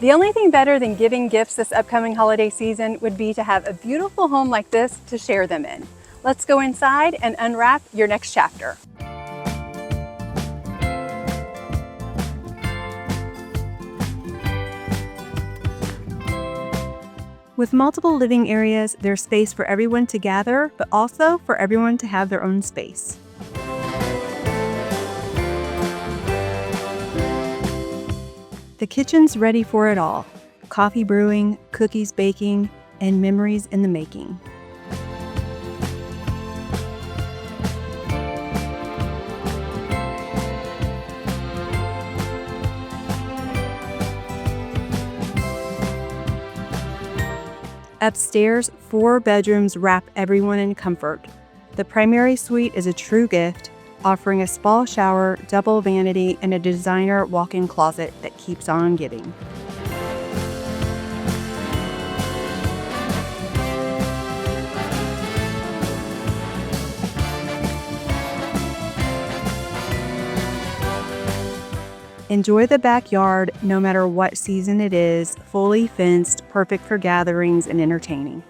The only thing better than giving gifts this upcoming holiday season would be to have a beautiful home like this to share them in. Let's go inside and unwrap your next chapter. With multiple living areas, there's space for everyone to gather, but also for everyone to have their own space. The kitchen's ready for it all. Coffee brewing, cookies baking, and memories in the making. Upstairs, 4 bedrooms wrap everyone in comfort. The primary suite is a true gift, offering a spa shower, double vanity, and a designer walk-in closet that keeps on giving. Enjoy the backyard no matter what season it is, fully fenced, perfect for gatherings and entertaining.